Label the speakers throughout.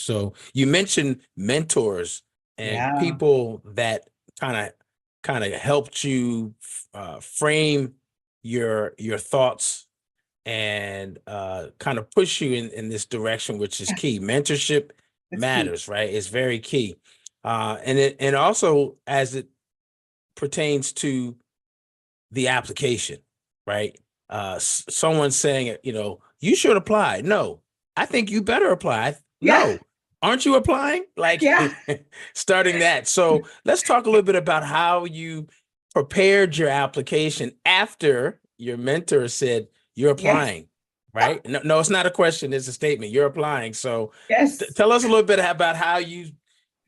Speaker 1: So you mentioned mentors and
Speaker 2: Yeah.
Speaker 1: people that kind of helped you frame your thoughts and kind of push you in this direction, which is key. Mentorship
Speaker 2: It's key.
Speaker 1: matters, right? It's very key. And also as it pertains to the application, right? Someone saying, you should apply. No, I think you better apply.
Speaker 2: Yeah.
Speaker 1: No, aren't you applying? Like
Speaker 2: Yeah.
Speaker 1: starting that. So let's talk a little bit about how you prepared your application after your mentor said you're
Speaker 2: Yes.
Speaker 1: applying, right? No, no, it's not a question, it's a statement. You're applying. So
Speaker 2: Yes.
Speaker 1: tell us a little bit about how you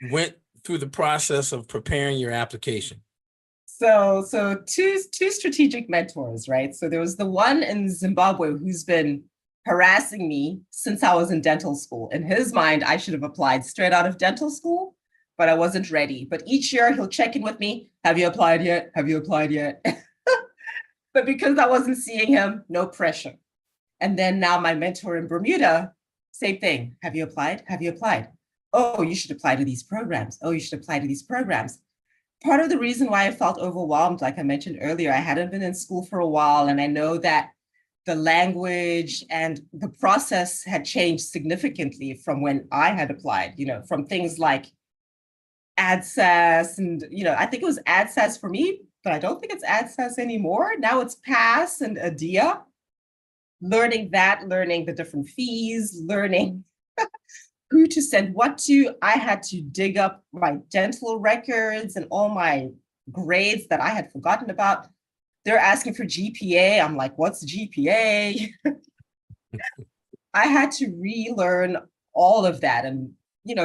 Speaker 1: went through the process of preparing your application.
Speaker 2: So two strategic mentors, right? So there was the one in Zimbabwe who's been harassing me since I was in dental school. In his mind, I should have applied straight out of dental school, but I wasn't ready. But each year he'll check in with me. Have you applied yet? Have you applied yet? But because I wasn't seeing him, no pressure. And then now my mentor in Bermuda, same thing. Have you applied? Have you applied? Oh, you should apply to these programs. Oh, you should apply to these programs. Part of the reason why I felt overwhelmed, like I mentioned earlier, I hadn't been in school for a while, and I know that the language and the process had changed significantly from when I had applied, from things like ADSAS and, I think it was ADSAS for me, but I don't think it's ADSAS anymore. Now it's PASS and ADIA. Learning the different fees, learning who to send what to. I had to dig up my dental records and all my grades that I had forgotten about. They're asking for GPA. I'm like, what's GPA? I had to relearn all of that and,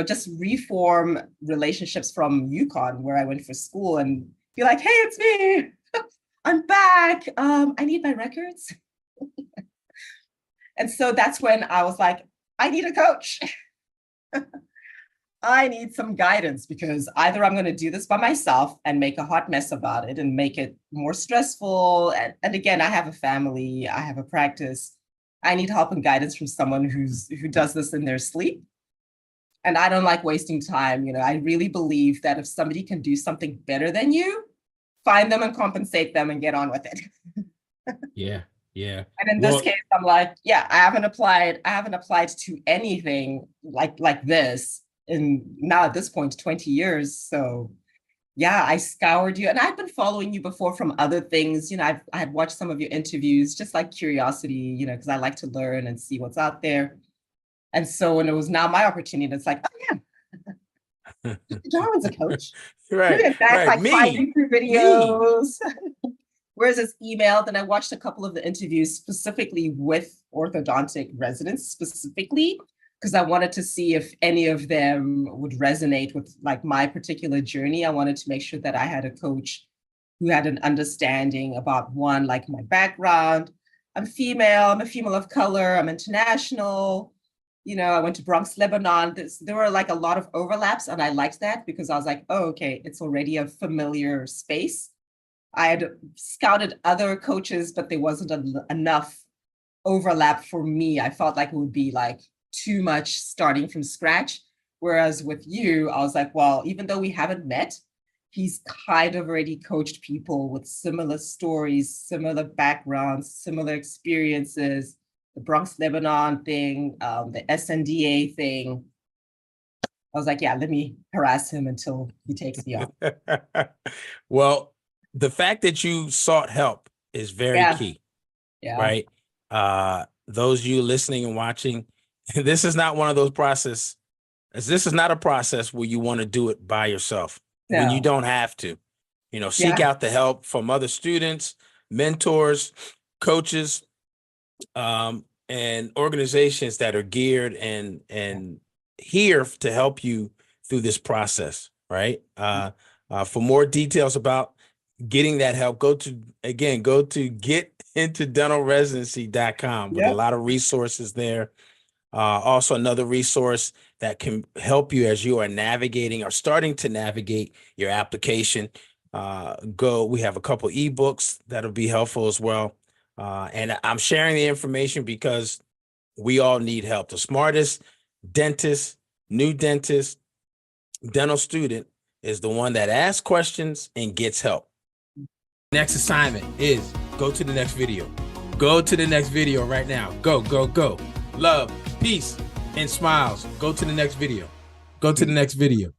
Speaker 2: just reform relationships from UConn, where I went for school, and be like, hey, it's me. I'm back. I need my records. And so that's when I was like, I need a coach. I need some guidance, because either I'm going to do this by myself and make a hot mess about it and make it more stressful. And again, I have a family, I have a practice. I need help and guidance from someone who does this in their sleep. And I don't like wasting time. I really believe that if somebody can do something better than you, find them and compensate them and get on with it.
Speaker 1: Yeah. Yeah.
Speaker 2: And in this
Speaker 1: Well,
Speaker 2: case, I'm like, yeah, I haven't applied to anything like this in now at this point 20 years. So yeah, I scoured you, and I've been following you before from other things. I had watched some of your interviews, just like curiosity, because I like to learn and see what's out there. And so when it was now my opportunity, it's like, oh yeah, Darwin's a coach.
Speaker 1: right,
Speaker 2: In fact,
Speaker 1: right.
Speaker 2: like finding through
Speaker 1: Me.
Speaker 2: videos. Whereas it's emailed, and I watched a couple of the interviews specifically with orthodontic residents specifically, because I wanted to see if any of them would resonate with like my particular journey. I wanted to make sure that I had a coach who had an understanding about one, like my background. I'm a female of color, I'm international. I went to Bronx, Lebanon. There were like a lot of overlaps, and I liked that because I was like, oh, okay, it's already a familiar space. I had scouted other coaches, but there wasn't enough overlap for me. I felt like it would be like too much starting from scratch. Whereas with you, I was like, well, even though we haven't met, he's kind of already coached people with similar stories, similar backgrounds, similar experiences, the Bronx, Lebanon thing, the SNDA thing. I was like, yeah, let me harass him until he takes me on.
Speaker 1: Well, the fact that you sought help is very key, right? Those of you listening and watching, this is not one of those processes. This is not a process where you want to do it by yourself when you don't have to. Seek out the help from other students, mentors, coaches, and organizations that are geared and here to help you through this process, right? For more details about getting that help, go to getintodentalresidency.com with a lot of resources there. Also another resource that can help you as you are navigating or starting to navigate your application. We have a couple ebooks that'll be helpful as well. And I'm sharing the information because we all need help. The smartest dentists new dentist, dental student is the one that asks questions and gets help. Next assignment is go to the next video. Go to the next video right now. Go, go, go. Love, peace, and smiles. Go to the next video. Go to the next video.